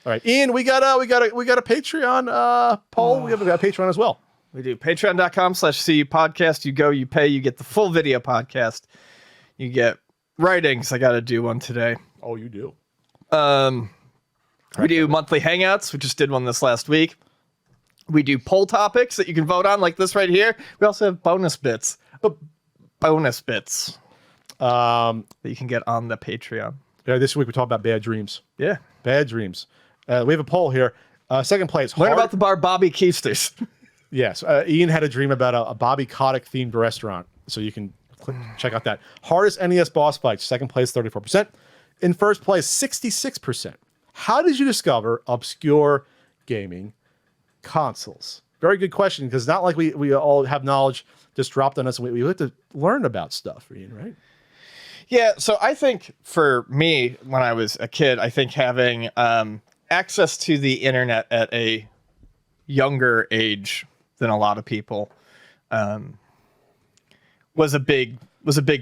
All right, Ian, we got a Patreon poll. We have a Patreon as well. We do. Patreon.com/CU podcast. You go, you pay, you get the full video podcast. You get writings. I got to do one today. Oh, you do. We do monthly hangouts. We just did one this last week. We do poll topics that you can vote on, like this right here. We also have bonus bits. That you can get on the Patreon. Yeah, this week we talked about bad dreams. Yeah. Bad dreams. We have a poll here. Second place. Learn about the bar Bobby Keisters. Yes. Ian had a dream about a Bobby Kotick themed restaurant. So you can check out that. Hardest NES boss fight. Second place, 34%. In first place, 66%. How did you discover obscure gaming consoles? Very good question, because it's not like we all have knowledge just dropped on us. We have to learn about stuff, Ian, right? Yeah, so I think for me, when I was a kid, I think having access to the internet at a younger age than a lot of people was a big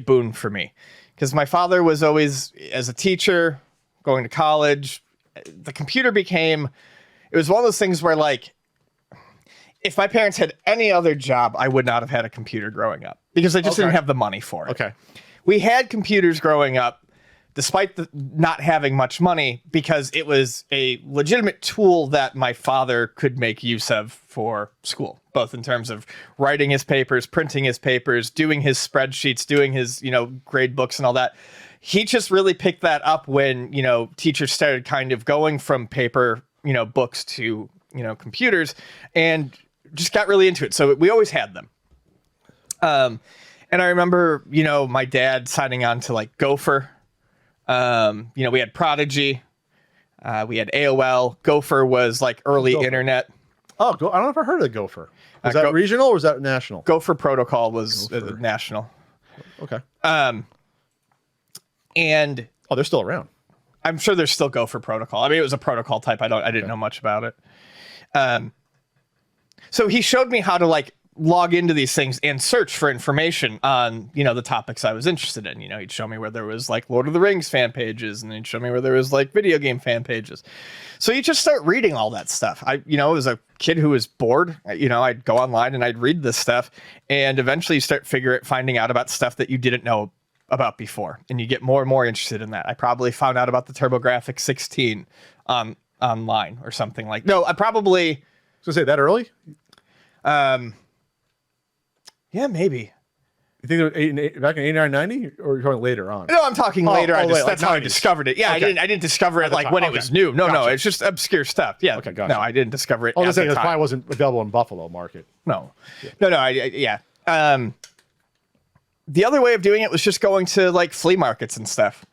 boon for me. Because my father was always, as a teacher, going to college, the computer it was one of those things where, like, if my parents had any other job, I would not have had a computer growing up because I just didn't have the money for it. Okay. We had computers growing up, despite not having much money, because it was a legitimate tool that my father could make use of for school, both in terms of writing his papers, printing his papers, doing his spreadsheets, doing his, grade books and all that. He just really picked that up when, teachers started kind of going from paper, books to, computers, and just got really into it. So we always had them. And I remember, my dad signing on to like Gopher. We had Prodigy. We had AOL. Gopher was like early internet. Oh, I don't know if I heard of Gopher. Was that regional or was that national? Gopher Protocol was national. Okay. And they're still around. I'm sure there's still Gopher Protocol. I mean, it was a protocol type. I didn't know much about it. So he showed me how to like log into these things and search for information on, the topics I was interested in. He'd show me where there was like Lord of the Rings fan pages, and he'd show me where there was like video game fan pages. So you just start reading all that stuff. I was a kid who was bored. I'd go online and I'd read this stuff, and eventually you start finding out about stuff that you didn't know about before, and you get more and more interested in that. I probably found out about the TurboGrafx 16 online or something like. No, I probably. So say that early. Yeah, maybe. You think it was back in 89, 90, or you're talking later on? No, I'm talking later. That's like how I discovered it. Yeah, okay. I didn't discover it like when it was new. No, it's just obscure stuff. Yeah. Okay, gotcha. No, I didn't discover it. I was saying it probably wasn't available in Buffalo market. No. Yeah. The other way of doing it was just going to like flea markets and stuff.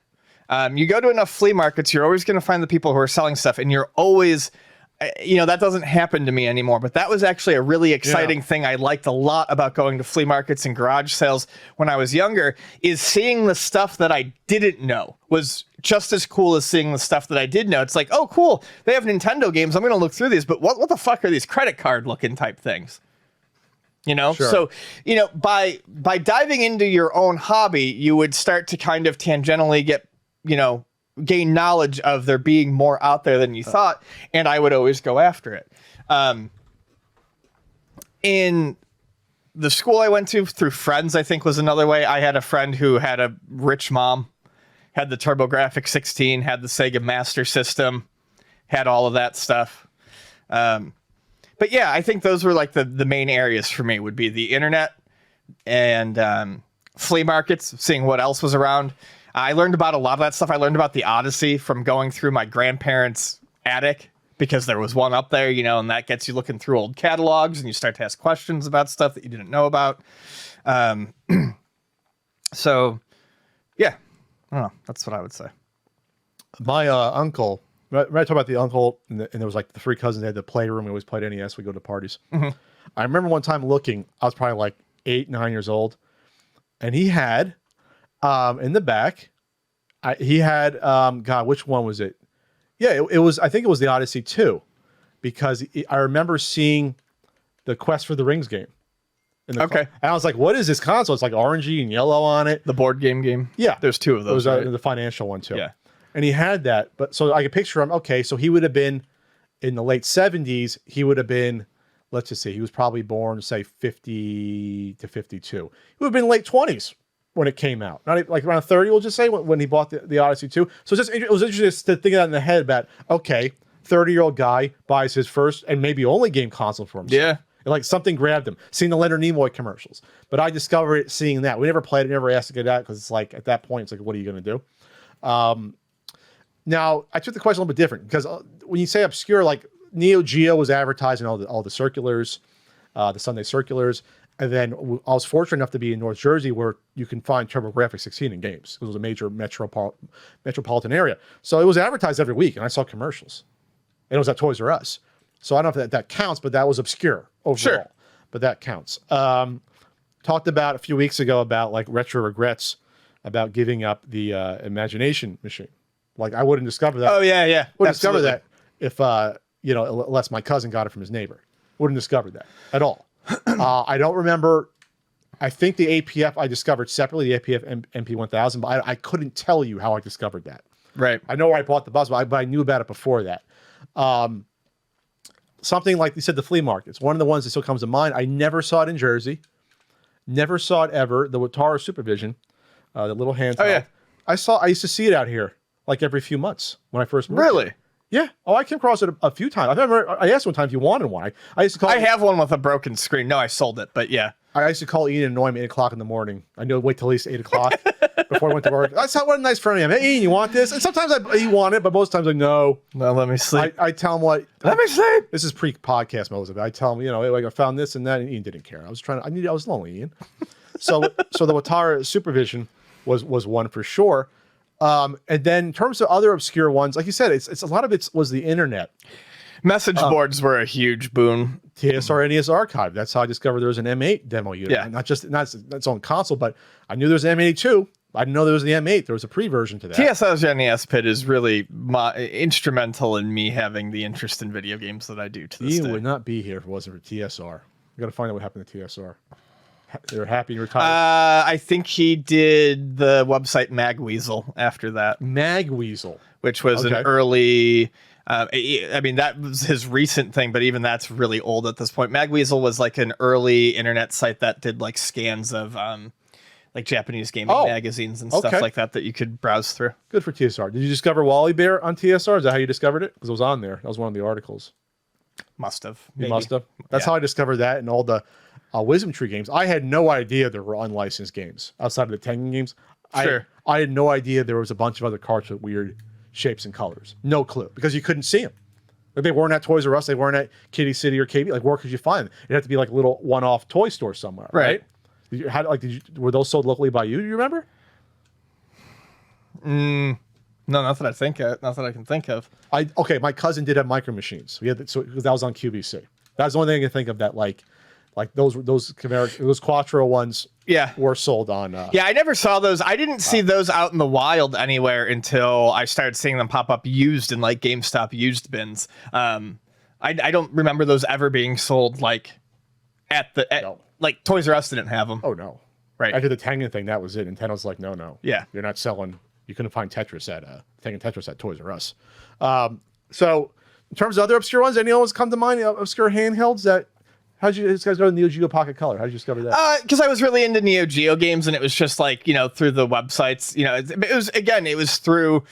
You go to enough flea markets, you're always going to find the people who are selling stuff, and you're always. That doesn't happen to me anymore, but that was actually a really exciting thing I liked a lot about going to flea markets and garage sales when I was younger, is seeing the stuff that I didn't know was just as cool as seeing the stuff that I did know. It's like, oh, cool, they have Nintendo games. I'm going to look through these, but what the fuck are these credit card looking type things? Sure. So, by diving into your own hobby, you would start to kind of tangentially get, gain knowledge of there being more out there than you thought, and I would always go after it. In the school I went to, through friends, I think was another way. I had a friend who had a rich mom, had the TurboGrafx 16, had the Sega Master System, had all of that stuff. But yeah, I think those were like the main areas for me, would be the internet and flea markets, seeing what else was around. I learned about a lot of that stuff. I learned about the Odyssey from going through my grandparents' attic, because there was one up there, and that gets you looking through old catalogs, and you start to ask questions about stuff that you didn't know about. So, yeah, I don't know. That's what I would say. My uncle, right, I talk about the uncle, and there was like the three cousins. They had the playroom. We always played NES. We go to parties. Mm-hmm. I remember one time looking. I was probably like 8, 9 years old, and he had. In the back, he had, God, which one was it? Yeah, it was, I think it was the Odyssey 2, because I remember seeing the Quest for the Rings game. Okay. And I was like, what is this console? It's like orangey and yellow on it. The board game. Yeah. There's two of those. It was right? the financial one too. Yeah. and he had that. But so I could picture him. Okay, so he would have been in the late 70s. He would have been, let's just say, he was probably born, say, 50 to 52. He would have been late 20s when it came out. Not even, like around 30, we'll just say, when he bought the Odyssey 2. So it was interesting to think of that in the head about, okay, 30-year-old guy buys his first and maybe only game console for himself. Yeah. And like something grabbed him. Seeing the Leonard Nimoy commercials. But I discovered it seeing that. We never played it, never asked to get out because it's like, at that point, it's like, what are you going to do? Now, I took the question a little bit different because when you say obscure, like Neo Geo was advertising all the circulars, the Sunday circulars. And then I was fortunate enough to be in North Jersey where you can find TurboGrafx 16 in games. It was a major metropolitan area. So it was advertised every week and I saw commercials. And it was at Toys R Us. So I don't know if that counts, but that was obscure overall. Sure. But that counts. Talked about a few weeks ago about like retro regrets about giving up the Imagination machine. Like I wouldn't discover that. Oh yeah. Wouldn't discover that if unless my cousin got it from his neighbor. Wouldn't discover that at all. I don't remember. I think the APF I discovered separately, the APF MP1000, but I couldn't tell you how I discovered that. Right. I know where I bought the bus, but I knew about it before that. Something like you said, the flea markets. One of the ones that still comes to mind. I never saw it in Jersey. Never saw it ever. The Wataru Supervision, the little handheld. Oh yeah. I used to see it out here like every few months when I first moved. Really? Here. Yeah. Oh, I came across it a few times. I asked one time if you wanted one. I used to call. I have one with a broken screen. No, I sold it, but yeah. I used to call Ian and annoy him at 8 o'clock in the morning. I knew I'd wait till at least 8 o'clock before I went to work. I saw what a nice friend I am. Hey, Ian, you want this? And sometimes he wanted it, but most times I no. No, let me sleep. I tell him what. Let me sleep. This is pre-podcast Moses. I tell him, like I found this and that, and Ian didn't care. I was lonely, Ian. So the Wataru Supervision was one for sure. And then in terms of other obscure ones, like you said, it's a lot of it was the internet. Message boards were a huge boon. TSR NES Archive. That's how I discovered there was an M8 demo unit. Yeah. Not its own console, but I knew there was an M82. I didn't know there was the M8. There was a pre-version to that. TSR's NES Pit is really instrumental in me having the interest in video games that I do to this day. Ian would not be here if it wasn't for TSR. We got to find out what happened to TSR. They were happy and retired. I think he did the website Magweasel after that. Magweasel. Which was an early... I mean, that was his recent thing, but even that's really old at this point. Magweasel was like an early internet site that did like scans of like Japanese gaming magazines and stuff like that you could browse through. Good for TSR. Did you discover Wally Bear on TSR? Is that how you discovered it? Because it was on there. That was one of the articles. Must have. You must have. That's how I discovered that and all the Wisdom Tree games. I had no idea there were unlicensed games outside of the Tengen games. Sure. I had no idea there was a bunch of other carts with weird shapes and colors. No clue, because you couldn't see them. Like they weren't at Toys R Us, they weren't at Kitty City or KB. Like where could you find them? It had to be like a little one-off toy store somewhere, right? Were those sold locally by you? Do you remember? No, not that I think of. Not that I can think of. My cousin did have Micro Machines. Because that was on QVC. That's the only thing I can think of that like those Quattro ones. Yeah, were sold on. I never saw those. I didn't see those out in the wild anywhere until I started seeing them pop up used in like GameStop used bins. I don't remember those ever being sold like like Toys R Us didn't have them. Oh no, right after the Tengen thing, that was it. Nintendo's like, no, yeah, you're not selling. You couldn't find Tetris at Tengen Tetris at Toys R Us. So in terms of other obscure ones, any ones come to mind? Obscure handhelds that. How'd you guys go to Neo Geo Pocket Color? How'd you discover that? Because I was really into Neo Geo games, and it was just like, through the websites. It was through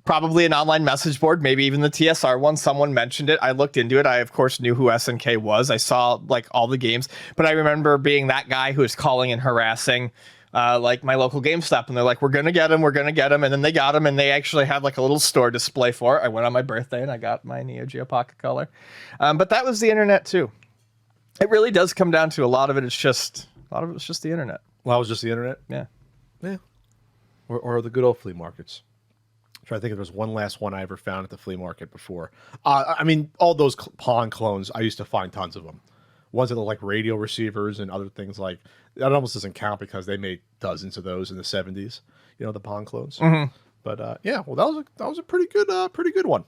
probably an online message board, maybe even the TSR one. Someone mentioned it. I looked into it. I, of course, knew who SNK was. I saw like all the games, but I remember being that guy who was calling and harassing like my local GameStop, and they're like, we're gonna get him, and then they got him, and they actually had like a little store display for it. I went on my birthday and I got my Neo Geo Pocket Color, but that was the internet too. It really does come down to a lot of it. It's just the internet. Well, it was just the internet. Yeah, or the good old flea markets. I'm trying to think if there's one last one I ever found at the flea market before. I mean, all those Pong clones, I used to find tons of them. Ones that look like radio receivers and other things like that. Almost doesn't count because they made dozens of those in the 70s. The Pong clones. Mm-hmm. But well, that was a pretty good one.